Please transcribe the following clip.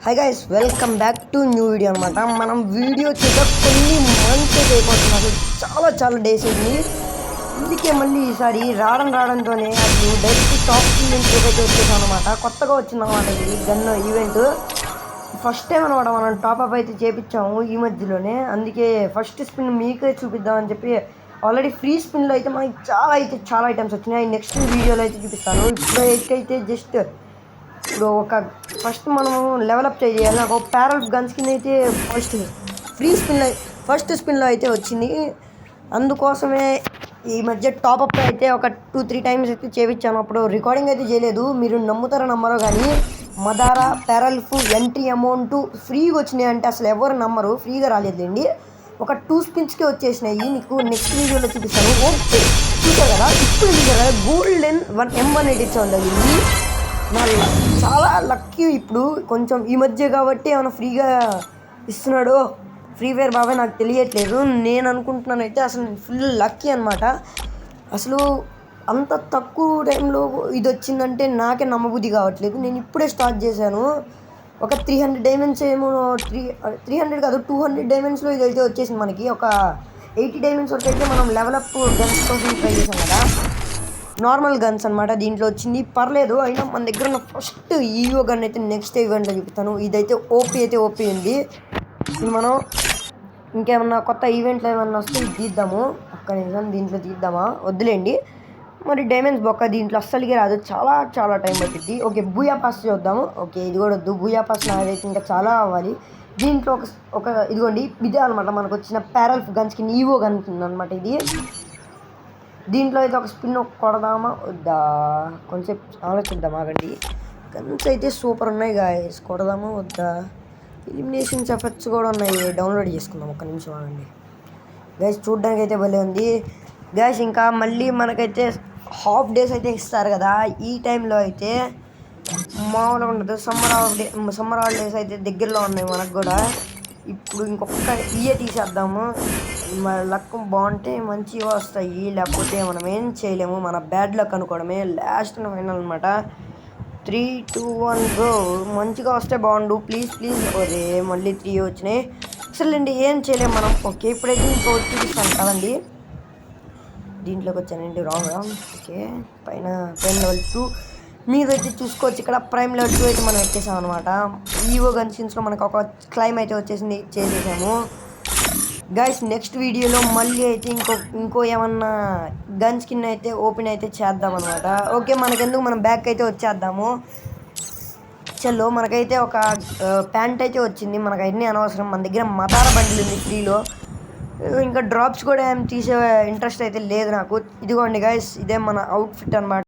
Hi guys, welcome back to new video అనమాట. మనం video చేసే కొన్ని మంత్స్ అయిపోతున్నారు, చాలా డేస్ అయింది. అందుకే మళ్ళీ ఈసారి రావడంతోనే అది డైరెక్ట్ టాప్ నుంచి ఏదైతే వచ్చేసాం అనమాట. కొత్తగా వచ్చిందన్నమాట ఇది గన్ ఈవెంట్. ఫస్ట్ టైం అనమాట మనం టాప్అప్ అయితే చేపించాము ఈ మధ్యలోనే. అందుకే ఫస్ట్ స్పిన్ మీకే చూపిద్దామని చెప్పి ఆల్రెడీ ఫ్రీ స్పిన్లో అయితే మనకి చాలా ఐటమ్స్ వచ్చినాయి. నెక్స్ట్ వీడియోలో అయితే చూపిస్తాను. ఇప్పుడైతే జస్ట్ ఇప్పుడు ఫస్ట్ మనము లెవెలప్ చేయాలి. నాకు ప్యారల్ గన్ స్కిన్ అయితే ఫస్ట్ స్పిన్లో అయితే వచ్చింది. అందుకోసమే ఈ మధ్య టాప్అప్ అయితే ఒక 2-3 టైమ్స్ అయితే చేయించాను. అప్పుడు రికార్డింగ్ అయితే చేయలేదు. మీరు నమ్ముతారో నమ్మరో కానీ మదారా ప్యారల్ఫ్ ఎంట్రీ అమౌంట్ ఫ్రీగా వచ్చినాయి అంటే అసలు ఎవరు నమ్మరు. ఫ్రీగా రాలేదండి, ఒక 2 స్పిన్స్కే వచ్చేసినాయి. నీకు నెక్స్ట్ వీడియోలో చూపిస్తాను. ఓకే, చూసారు కదా, ఇప్పుడు చూసారు కదా, గోల్డెన్ M180 ఉంది. చాలా లక్కీ. ఇప్పుడు కొంచెం ఈ మధ్య కాబట్టి ఏమైనా ఫ్రీగా ఇస్తున్నాడు ఫ్రీ ఫైర్ బాబాయ్ నాకు తెలియట్లేదు. నేను అనుకుంటున్నాను అయితే అసలు ఫుల్ లక్కీ అనమాట. అసలు అంత తక్కువ టైంలో ఇది వచ్చిందంటే నాకే నమ్మబుద్ధి కావట్లేదు. నేను ఇప్పుడే స్టార్ట్ చేశాను. ఒక 300 డైమండ్స్ ఏమో 300 కాదు 200 డైమండ్స్లో ఇది అయితే వచ్చేసింది మనకి. ఒక 80 డైమండ్స్ వరకు అయితే మనం లెవెలప్ గన్స్ కోసం ట్రై చేసాం కదా, నార్మల్ గన్స్ అనమాట. దీంట్లో వచ్చింది పర్లేదు. అయినా మన దగ్గర ఉన్న ఫస్ట్ ఈవో గన్ అయితే నెక్స్ట్ ఈవెంట్లో చూపిస్తాను. ఇదైతే ఓపీ ఉంది. ఇది మనం ఇంకేమన్నా కొత్త ఈవెంట్లో ఏమన్నా వస్తే ఇది తీద్దాము. ఒక్క నిమిషం, దీంట్లో తీద్దామా? వద్దులేండి, మరి డైమండ్స్ బొక్క దీంట్లో అస్సలుగా రాదు. చాలా టైం పట్టింది. ఓకే, బూయా పాస్ చూద్దాము. ఓకే, ఇది కూడా వద్దు. బూయా పాస్ నాదైతే ఇంకా చాలా అవ్వాలి. దీంట్లో ఒక ఇదిగోండి, ఇదే అనమాట మనకు వచ్చిన ప్యారల్ఫ్ గన్స్కి ఈవో గన్ అనమాట ఇది. దీంట్లో అయితే ఒక స్పిన్ కొడదామా వద్దా, కొంచెం ఆలోచిద్దాం ఆగండి. గన్స్ అయితే సూపర్ ఉన్నాయి గాయస్, కొడదామా వద్దా? ఎలిమినేషన్స్ ఎఫెక్ట్స్ కూడా ఉన్నాయి, డౌన్లోడ్ చేసుకుందాం. ఒక్క నిమిషం ఆగండి గైస్. చూడ్డానికి అయితే భలే ఉంది గైస్. ఇంకా మళ్ళీ మనకైతే హాఫ్ డేస్ అయితే ఇస్తారు కదా, ఈ టైంలో అయితే మామూలుగా ఉండదు. సమ్మర్ హాలిడేస్ అయితే దగ్గరలో ఉన్నాయి మనకు కూడా. ఇప్పుడు ఇంకొక ఇయే తీసేద్దాము. మన లక్ బాగుంటే మంచిగా వస్తాయి, లేకపోతే మనం ఏం చేయలేము. మన బ్యాడ్ లక్ అనుకోవడమే. లాస్ట్ ఫైనల్ అనమాట. 3, 2, 1 గో. మంచిగా వస్తే బాగుండు, ప్లీజ్. అదే మళ్ళీ 3 వచ్చినాయి. అసలేండి ఏం చేయలేము మనం. ఓకే, ఇప్పుడైతే ఇంకో చూపిస్తాను కదండి. దీంట్లోకి వచ్చానండి, రాంగ్. ఓకే, పైన లెవెల్ 2 మీదైతే చూసుకోవచ్చు. ఇక్కడ ప్రైమ్ లెవెల్ 2 అయితే మనం ఎక్కేసాం అనమాట. ఈవో గన్స్కిన్స్లో మనకు ఒక క్లైమ్ అయితే వచ్చేసింది, చేసేసాము గైస్. నెక్స్ట్ వీడియోలో మళ్ళీ అయితే ఇంకో ఏమన్నా గన్ స్కిన్ అయితే ఓపెన్ అయితే చేద్దాం అనమాట. ఓకే, మనకెందుకు మనం బ్యాక్ అయితే వచ్చేద్దాము. చలో, మనకైతే ఒక ప్యాంట్ అయితే వచ్చింది. మనకు అన్నీ అనవసరం, మన దగ్గర మదార బండిల్ ఉంది ఫ్రీలో. ఇంకా డ్రాప్స్ కూడా ఏం తీసే ఇంట్రెస్ట్ అయితే లేదు నాకు. ఇదిగోండి గైస్, ఇదే మన అవుట్ఫిట్ అనమాట.